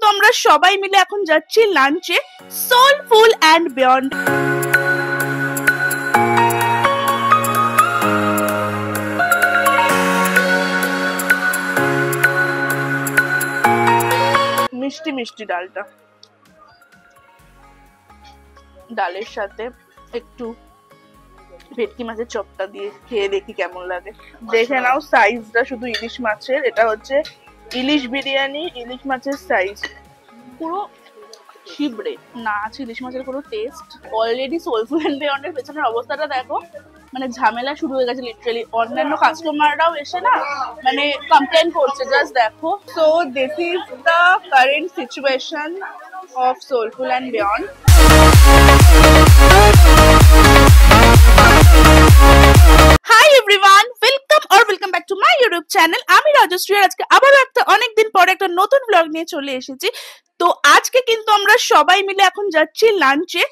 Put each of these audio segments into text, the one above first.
তো আমরা সবাই মিলে এখন যাচ্ছি লাঞ্চে সোলফুল অ্যান্ড বিয়ন্ড। মিষ্টি মিষ্টি ডালটা, ডালের সাথে একটু ভেটকি মাছের চপটা দিয়ে খেয়ে দেখি কেমন লাগে। দেখে নাও সাইজটা শুধু ইলিশ মাছের, এটা হচ্ছে ইলিশ বিরিয়ানি, ইলিশ মাছের সাইজ পুরো শিবরে না আছে ইলিশ মাছের কোনো টেস্ট। অলরেডি সোলফুল এন্ড বিয়ন্ডের পেছনের অবস্থাটা দেখো, মানে ঝামেলা শুরু হয়ে গেছে লিটারালি। অন্যান্য কাস্টমাররাও এসে না মানে কমপ্লেন করছে, জাস্ট দেখো। So this is the current situation of soulful and beyond. Hi everyone, welcome back to my YouTube channel. আমি রাজশ্রী, আজকে আবারও অনেকদিন পরে একটা নতুন ব্লগ নিয়ে চলে এসেছি। তো আজকে কিন্তু আমরা সবাই মিলে এখন যাচ্ছি লাঞ্চে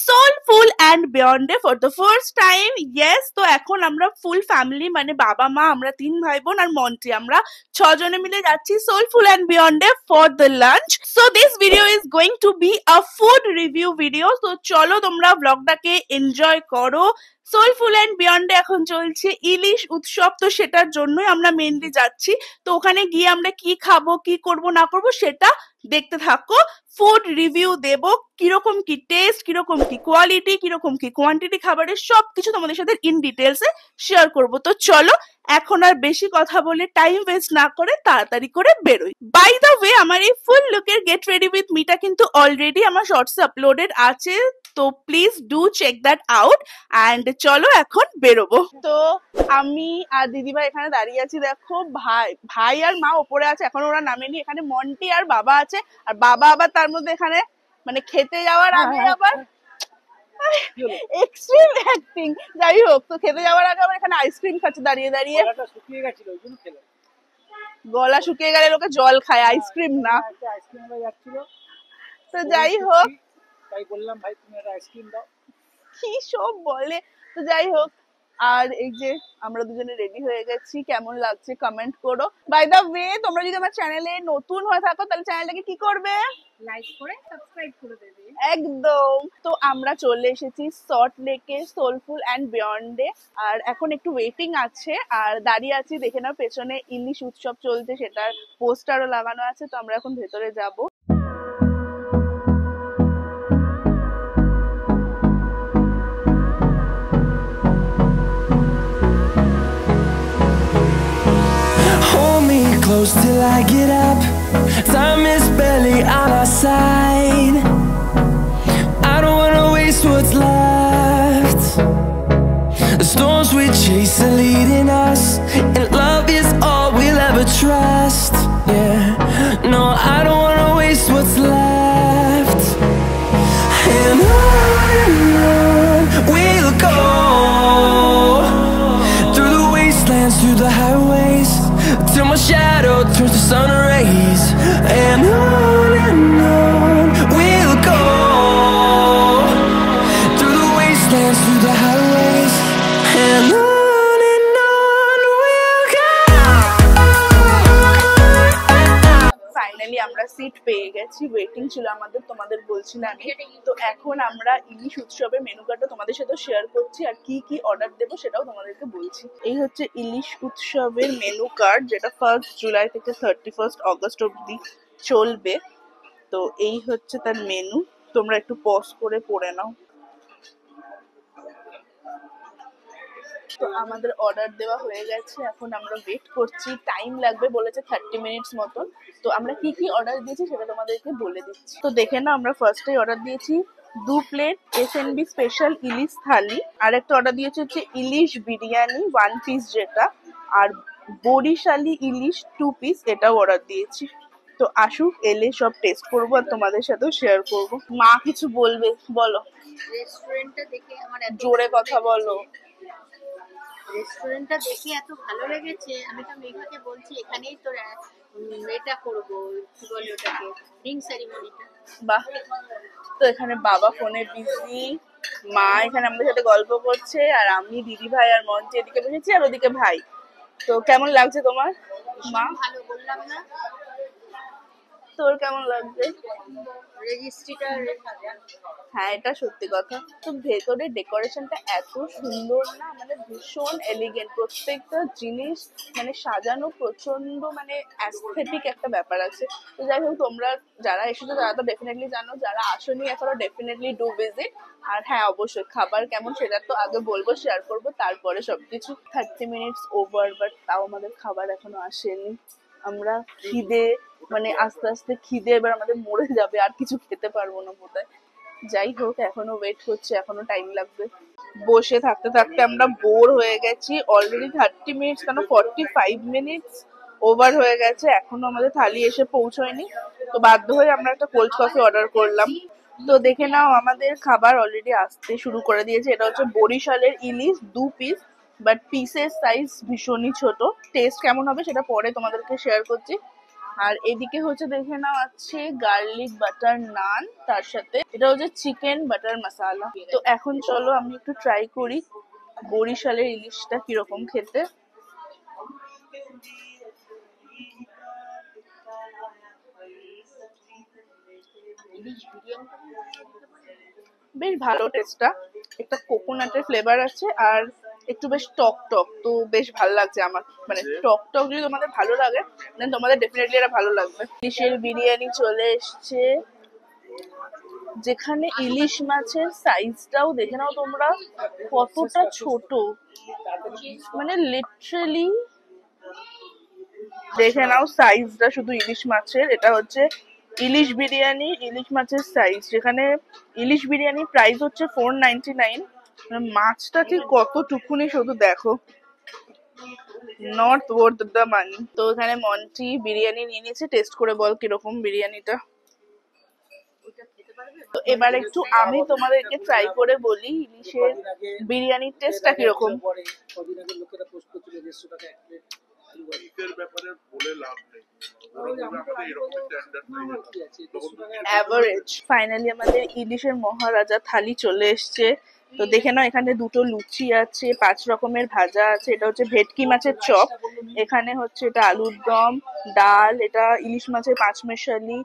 সোলফুল অ্যান্ড বিয়ন্ডে for the first time. Yes, তো এখন আমরা ফুল ফ্যামিলি মানে বাবা মা, আমরা 3 ভাই বোন আর মন্টি, আমরা 6 জনে মিলে যাচ্ছি সোলফুল অ্যান্ড বিয়ন্ডে for the lunch. So this video is going to be a food review video. তো চলো তোমরা ব্লগটাকে এনজয় করো। সোলফুল অ্যান্ড বিয়ন্ডে এখন চলছে ইলিশ উৎসব, তো সেটার জন্যই আমরা মেনলি যাচ্ছি। তো ওখানে গিয়ে আমরা কি খাবো, কি করব না করব সেটা দেখতে থাকো। ফুড রিভিউ দেব, কিরকম কি টেস্ট, কিরকম কি কোয়ালিটি, কিরকম কি কোয়ান্টিটি খাবারের সবকিছু তোমাদের সাথে ইন ডিটেলসে শেয়ার করব। তো চলো এখন আর বেশি কথা বলে টাইম ওয়েস্ট না করে তাড়াতাড়ি করে বেরোই। বাই দ্য ওয়ে, আমার এই ফুল লুকের গেট রেডি উইথ মিটা কিন্তু অলরেডি আমার শর্টসে আপলোডেড আছে, তো please do check that out. And চলো এখন বেরোবো। তো আমি আর দিদিভাই এখানে দাঁড়িয়ে আছি, দেখো ভাই আর মা ওপরে আছে, এখন ওরা নামেনি। এখানে মন্টি আর বাবা আছে, আর বাবা আবার তার মধ্যে এখানে মানে খেতে যাওয়ার আগে আবার এক্সট্রিম অ্যাক্টিং। যাই হোক, তো খেতে যাওয়ার আগে আবার এখানে আইসক্রিম খাচ্ছে দাঁড়িয়ে দাঁড়িয়ে। গলা শুকিয়ে গেলে লোকে জল খায়, আইসক্রিম না। তো যাই হোক, তাই বললাম ভাই তুমি একটা আইসক্রিম দাও, কি সব বলে। তো যাই হোক, আর এই যে আমরা দুজনে রেডি হয়ে গেছি, কেমন লাগছে কমেন্ট করো। বাই দ্য ওয়ে, তোমরা যদি আমার চ্যানেলে নতুন হয়ে থাকো তাহলে চ্যানেলটাকে কি করবে, লাইক করে সাবস্ক্রাইব করে দেবে একদম। তো আমরা চলে এসেছি সল্ট লেকে সোলফুল অ্যান্ড বিয়ন্ডে, আর এখন একটু ওয়েটিং আছে আর দাঁড়িয়ে আছি। দেখে নাও পেছনে ইলিশ উৎসব চলছে, সেটার পোস্টারও লাগানো আছে। তো আমরা এখন ভেতরে যাব। Close till I get up. Time is barely on our side. I don't wanna waste what's left. The storms we chase are leading us, and love is all we'll ever trust. Yeah, no, I don't wanna waste what's left. And on we'll go, through the wastelands, through the highways, till my shadow turns to sun rays. And on we'll go, through the wastelands, through the highways. And on we'll go. Finally আমরা seat পেয়ে গেছি, waiting ছিল আমাদের, তোমাদের বলছিলাম আমি। তো এখন আমরা ইলিশ উৎসবের মেনু কার্ডটা তোমাদের সাথে শেয়ার করছি, আর কি কি অর্ডার দেবো সেটাও তোমাদেরকে বলছি। এই হচ্ছে ইলিশ উৎসবের মেনু কার্ড, যেটা 1 জুলাই থেকে 31 অগস্ট অব্দি চলবে। তো এই হচ্ছে তার মেনু, তোমরা একটু পজ করে পড়ে নাও। তো আমাদের অর্ডার দেওয়া হয়ে গেছে, এখন আমরা ওয়েট করছি, টাইম লাগবে বলেছে 30 মিনিটস মতন। তো আমরা কি কি অর্ডার দিয়েছি সেটা তোমাদেরকে বলে দিচ্ছি। তো দেখে না, আমরা ফার্স্টেই অর্ডার দিয়েছি 2 প্লেট F&B স্পেশাল ইলিশ থালি, আর একটা অর্ডার দিয়েছি হচ্ছে ইলিশ বিরিয়ানি 1 পিস যেটা, আর বরিশালি ইলিশ 2 পিস এটাও অর্ডার দিয়েছি। তো আসুক, এলে সব টেস্ট করবো আর তোমাদের সাথেও শেয়ার করবো। মা কিছু বলবে, বলো। রেস্টুরেন্টটা দেখে আমার জোরে কথা বলো। রেস্টুরেন্টটা দেখে এত ভালো লেগেছে, আমি তো মেঘাকে বলছি এখানেই তো এটা করবো, কি বলে ওটাকে, রিং সেরিমনিটা। বাহ। তো এখানে বাবা ফোনে বিজি, মা এখানে আমাদের সাথে গল্প করছে, আর আমি দিদি ভাই আর মঞ্চে এদিকে বসেছি, আর ওদিকে ভাই। তো কেমন লাগছে তোমার মা? ভালো বললাম না? তোর কেমন লাগছে? রেজিস্ট্রিটা হ্যাঁ, এটা সত্যি কথা। তো ভেতরের ডেকোরেশনটা এত সুন্দর না, মানে ভীষণ এলিগেন্ট, প্রত্যেকটা জিনিস মানে সাজানো প্রচন্ড মানে অ্যাস্থেটিক একটা ব্যাপার আছে। তো যাই হোক, তোমরা যারা এসেছো তারা তো ডেফিনেটলি জানো, যারা আসোনি এখনো ডেফিনেটলি ডু ভিজিট। আর হ্যাঁ, অবশ্যই খাবার কেমন সেটা তো আগে বলবো, শেয়ার করবো, তারপরে সবকিছু। 30 মিনিটস ওভার, বাট তাও আমাদের খাবার এখনো আসেনি। আমরা খিদে মানে আস্তে আস্তে খিদে এবার আমাদের মরে যাবে, আর কিছু খেতে পারবো না বোধহয়। যাই হোক, এখনো ওয়েট করছি, এখনো টাইম লাগবে। বসে থাকতে থাকতে আমরা বোর হয়ে গেছি অলরেডি। 30 মিনিটস কেন, 45 মিনিটস ওভার হয়ে গেছে, এখনো আমাদের থালি এসে পৌঁছয়নি। তো বাধ্য হয়ে আমরা একটা কোল্ড কফি অর্ডার করলাম। তো দেখে নাও, আমাদের খাবার অলরেডি আসতে শুরু করে দিয়েছে। এটা হচ্ছে বরিশালের ইলিশ, 2 পিস, বাট পিসের সাইজ ভীষণই ছোট। টেস্ট কেমন হবে সেটা পরে তোমাদেরকে শেয়ার করছি। আর এদিকে হচ্ছে দেখে নাও আছে গার্লিক বাটার নান, তার সাথে এটা হচ্ছে চিকেন বাটার মশালা। তো এখন চলো আমি একটু ট্রাই করি বরিশালের ইলিশটা কিরকম খেতে। ইলিশ বিরিয়ানি বেশ ভালো টেস্টটা, একটা কোকোনাটের ফ্লেভার আছে আর একটু বেশ টক টক, তো বেশ ভালো লাগছে আমার। মানে টক টক যদি তোমাদের ভালো লাগে দেন তোমাদের ডেফিনেটলি এটা ভালো লাগবে। ইলিশের বিরিয়ানি চলে এসছে, যেখানে ইলিশ মাছের সাইজটাও দেখে নাও তোমরা কতটা ছোট, মানে লিটারালি দেখে নাও সাইজটা শুধু ইলিশ মাছের। এটা হচ্ছে ইলিশ বিরিয়ানি, ইলিশ মাছের সাইজ, যেখানে ইলিশ বিরিয়ানি প্রাইস হচ্ছে 499। মাছটা ঠিক কতটুকুনি শুধু দেখো, নট ওয়ার্থ দ্য মানি। তো এখানে মন্টি বিরিয়ানি নিয়ে নিয়েছে, টেস্ট করে বল কিরকম বিরিয়ানিটা। তো এবার একটু আমি তোমাদেরকে ট্রাই করে বলি ইলিশের বিরিয়ানির টেস্টটা কিরকম। কদিন আগে লোকেরা পোস্ট করছিল 150 টাকা এক প্লেট আলু ভাজি। শীতের ব্যাপারে বলে লাভ নেই, আমাদের এরকম স্ট্যান্ডার্ড নাই। অ্যাভারেজ। ফাইনালি আমাদের ইলিশের মহারাজা থালি চলে এসছে। তো দেখে নাও, এখানে দুটো লুচি আছে, 5 রকমের ভাজা আছে। এটা হচ্ছে ভেটকি মাছের চপ, এখানে হচ্ছে এটা আলুর দম, ডাল, এটা ইলিশ মাছের 5 মেশালি,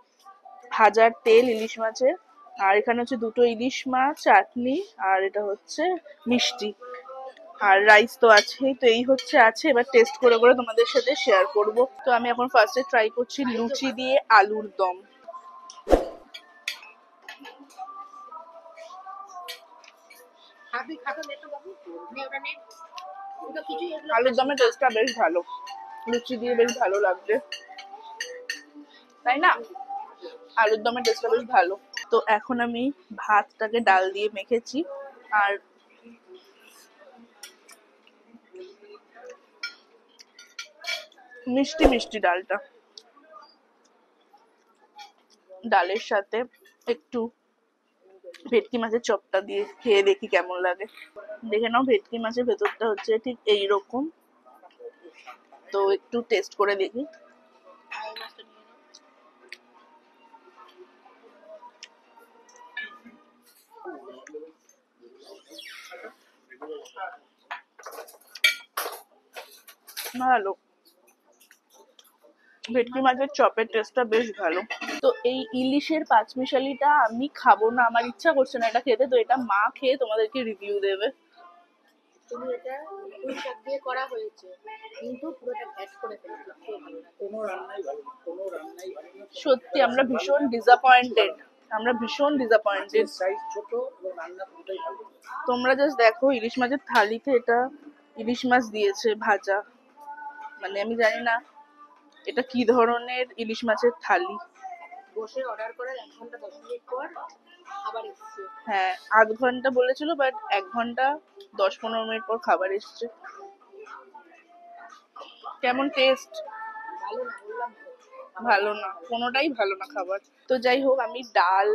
ভাজার তেল ইলিশ মাছের, আর এখানে হচ্ছে দুটো ইলিশ মাছ, চাটনি, আর এটা হচ্ছে মিষ্টি, আর রাইস তো আছেই। তো এই হচ্ছে আছে, এবার টেস্ট করে করে তোমাদের সাথে শেয়ার করব। তো আমি এখন ফার্স্টে ট্রাই করছি লুচি দিয়ে আলুর দম। খাবি খাবে নেটো বাবু নে ওটা নে ওটা কিছু এগুলো আলুর দমের টেস্টটা বেশ ভালো, লুচি দিয়ে বেশ ভালো লাগছে, তাই না? আলুর দমের টেস্টটা বেশ ভালো। তো এখন আমি ভাতটাকে ডাল দিয়ে মেখেছি, আর মিষ্টি মিষ্টি ডালটা, ডালের সাথে একটু ভেটকি মাছের চপটা দিয়ে খেয়ে দেখি কেমন লাগে। দেখে নাও, ভেটকি মাছের ভেতরটা হচ্ছে ঠিক এইরকম। তো একটু টেস্ট করে দেখি। এই মাছটা নিয়ে নে ভালো, ভেটকি মাছের চপের টেস্টটা বেশ ভালো। তো এই ইলিশের পাঁচমিশালিটা আমি খাবো না, আমার ইচ্ছা করছে না এটা খেতে। তো এটা মা খেয়ে তোমাদেরকে রিভিউ দেবে। তুমি এটা পুঁই শাক দিয়ে করা হয়েছে কিন্তু পুরোটা ভ্যাট করে ফেলেছে, খুব ভালো লাগে। কোনো রান্নাই ভালো না, কোনো রান্নাই ভালো না। সত্যি আমরা ভীষণ ডিসঅ্যাপয়েন্টেড, আমরা ভীষণ ডিসঅ্যাপয়েন্টেড। সাইজ ছোট এবং রান্না পুরোটাই ভালো। তোমরা জাস্ট দেখো, ইলিশ মাছের থালিতে এটা ইলিশ মাছ দিয়েছে ভাজা, মানে আমি জানি না এটা কি ধরনের ইলিশ মাছের থালি। বসে অর্ডার করার 1 ঘন্টা 10 মিনিট পর আবার এসেছে। হ্যাঁ, আধ ঘন্টা বলেছিল, বাট 1 ঘন্টা 10-15 মিনিট পর খাবার এসছে। কেমন টেস্ট? ভালো না বললাম তো। ভালো না, কোনোটাই ভালো না খাবার। তো যাই হোক, আমি ডাল,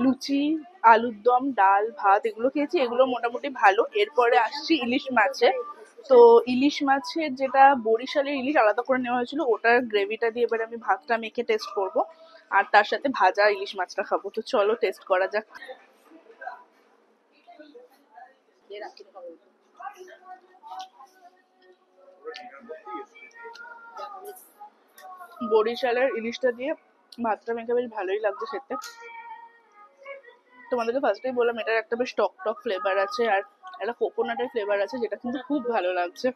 লুচি, আলুর দম, ডাল, ভাত এগুলো খেয়েছি, এগুলো মোটামুটি ভালো। এরপরে আসছি ইলিশ মাছে। তো ইলিশ মাছের যেটা বরিশালের ইলিশ আলাদা করে নেওয়া হয়েছিল, ওটার গ্রেভিটা দিয়ে এবারে আমি ভাতটা মেখে টেস্ট করব, আর তার সাথে ভাজা ইলিশ মাছটা খাবো। তো চলো টেস্ট করা যাক। দিয়ে রাত্রে খাবো। বরিশালের ইলিশটা দিয়ে ভাতটা মেখে বেশ ভালোই লাগছে খেতে। তোমাদেরকে ফার্স্টেই বললাম এটার একটা বেশ টক টক ফ্লেভার আছে আর একটা কোকোনাটের ফ্লেভার আছে, যেটা কিন্তু খুব ভালো লাগছে।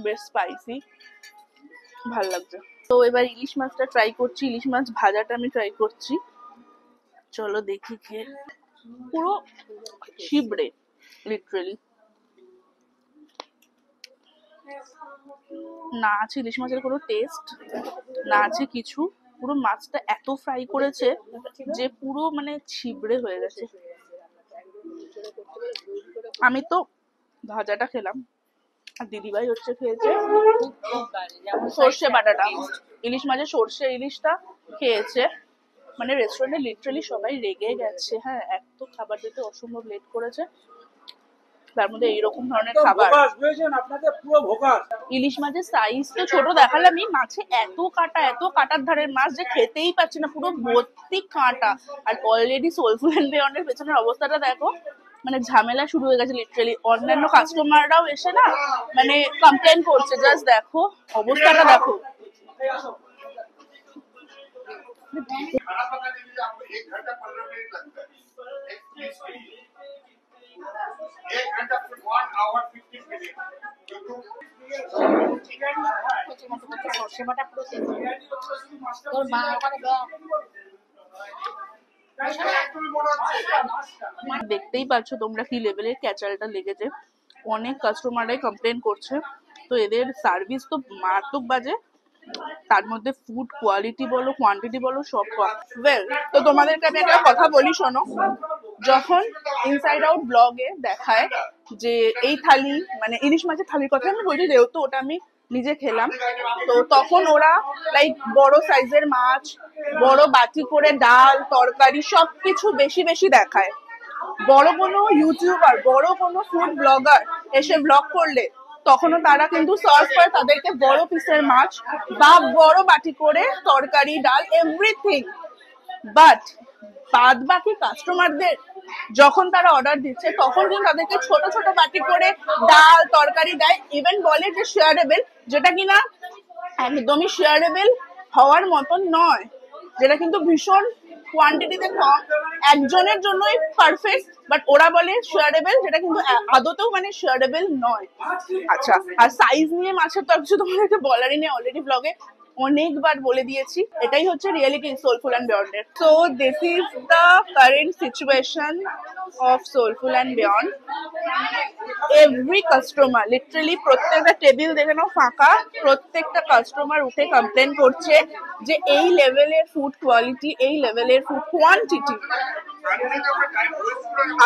বেশ স্পাইসি, ভালো লাগছে। তো এবার ইলিশ মাছটা ট্রাই করছি, ইলিশ মাছ ভাজাটা আমি ট্রাই করছি। চলো দেখি খেয়ে। পুরো ছিবড়ে, লিটারেলি। না আছে ইলিশ মাছের কোনো টেস্ট, না আছে কিছু। পুরো মাছটা এত ফ্রাই করেছে যে পুরো মানে ছিবড়ে হয়ে গেছে। আমি তো ভাজাটা খেলাম আর দিদিভাই হচ্ছে খেয়েছে সর্ষে বাটাটা, ইলিশ মাছের সর্ষে ইলিশটা খেয়েছে। মানে রেস্টুরেন্টে লিটারালি সবাই রেগে গেছে। হ্যাঁ, এত খাবার দিতে অসম্ভব লেট করেছে, তার মধ্যে এইরকম ধরনের খাবার। ইলিশ মাছের সাইজ তো ছোট দেখালামই, মাছে এত কাটার ধারের মাছ যে খেতেই পাচ্ছি না, পুরো ভর্তি কাঁটা। আর অলরেডি সোলফুল এন্ড বিয়ন্ডের পেছনের অবস্থাটা দেখো, মানে ঝামেলা শুরু হয়ে গেছে লিটারালি। অন্যান্য কাস্টমাররাও এসে না মানে কমপ্লেন করছে, জাস্ট দেখো অবস্থাটা দেখো। खाना पकाने के लिए आपको 1 घंटा 15 मिनट लगता है। 1 घंटा 1 hour 15 minutes। সর্ষে বাটা পুরো তোর মা ওখানে দেখতেই পাচ্ছ তোমরা কি লেভেলের ক্যাচালটা লেগেছে। অনেক কাস্টমাররাই কমপ্লেন করছে। তো এদের সার্ভিস তো মারাত্মক বাজে, তার মধ্যে ফুড কোয়ালিটি বলো কোয়ান্টিটি বলো সব কম। ওয়েল, তো তোমাদেরকে আমি একটা কথা বলি শোনো। যখন ইনসাইড আউট ব্লগে দেখায় যে এই থালি, মানে ইলিশ মাছের থালির কথা আমি বলছি যেহেতু ওটা আমি নিজে খেলাম, তো তখন ওরা লাইক বড় সাইজের মাছ, বড় বাটি করে ডাল তরকারি সবকিছু বেশি বেশি দেখায়। বড় কোনো ইউটিউবার, বড় কোনো ফুড ব্লগার এসে ব্লগ করলে তখনও তারা কিন্তু সার্ভ করে তাদেরকে বড় পিসের মাছ বা বড় বাটি করে তরকারি ডাল এভরিথিং। বাট বাদ বাকি কাস্টমারদের যখন তারা অর্ডার দিচ্ছে তখন কিন্তু তাদেরকে ছোট ছোট বাটি করে ডাল তরকারি দেয়। ইভেন বলে যে শেয়ারেবল, যেটা কিনা একদমই শেয়ারেবল হওয়ার মতন নয়, যেটা কিন্তু ভীষণ কোয়ান্টিটিতে কম, একজনের জন্যই পারফেক্ট। বাট ওরা বলে শেয়ারেবল, যেটা কিন্তু আদতেও মানে শেয়ারেবল নয়। আচ্ছা, আর সাইজ নিয়ে মাছের তো কিছু তোমাদেরকে বলারই নেই, অলরেডি ব্লগে অনেকবার বলে দিয়েছি। এটাই হচ্ছে রিয়েলিটি সোলফুল এন্ড বিয়ন্ডের। So this is the current situation of soulful and Beyond. Every customer literally, প্রত্যেকটা টেবিল দেখে নাও ফাঁকা, প্রত্যেকটা কাস্টমার উঠে কমপ্লেন করছে যে এই লেভেলের ফুড কোয়ালিটি, এই লেভেলের ফুড কোয়ান্টিটি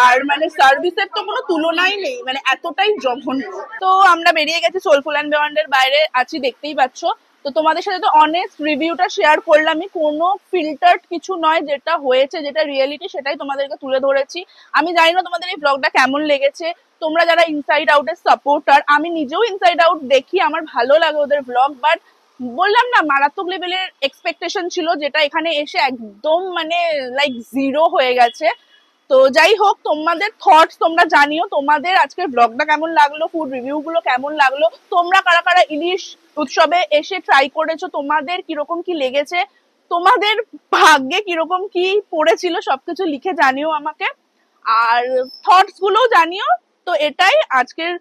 আর মানে সার্ভিসের তো কোনো তুলনাই নেই, মানে এতটাই জঘন্য। তো আমরা বেরিয়ে গেছি সোলফুল এন্ড বিয়ন্ডের বাইরে আছি, দেখতেই পাচ্ছ। তো তোমাদের সাথে তো অনেস্ট রিভিউটা শেয়ার করলামই, কোনো ফিল্টার্ড কিছু নয়, যেটা হয়েছে যেটা রিয়েলিটি সেটাই তোমাদেরকে তুলে ধরেছি। আমি জানি না তোমাদের এই ব্লগটা কেমন লেগেছে, তোমরা যারা ইনসাইড আউটের সাপোর্টার, আমি নিজেও ইনসাইড আউট দেখি, আমার ভালো লাগে ওদের ব্লগ। বাট বললাম না, মারাত্মক লেভেলের এক্সপেকটেশন ছিল, যেটা এখানে এসে একদম মানে লাইক জিরো হয়ে গেছে। তো যাই হোক, তোমাদের থটস তোমরা জানিও, তোমাদের আজকের ব্লগটা কেমন লাগলো, ফুড রিভিউ গুলো কেমন লাগলো, তোমরা কারা কারা ইলিশ উৎসবে এসে ট্রাই করেছো, তোমাদের কিরকম কি লেগেছে, তোমাদের ভাগ্যে কিরকম কি পড়েছিল, সবকিছু লিখে জানিও আমাকে, আর থটস গুলোও জানিও। তো এটাই আজকের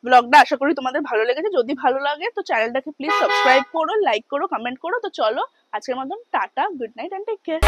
ব্লগটা, আশা করি তোমাদের ভালো লেগেছে। যদি ভালো লাগে তো চ্যানেলটাকে প্লিজ সাবস্ক্রাইব করো, লাইক করো, কমেন্ট করো। তো চলো আজকের মতন টাটা, good night and take care.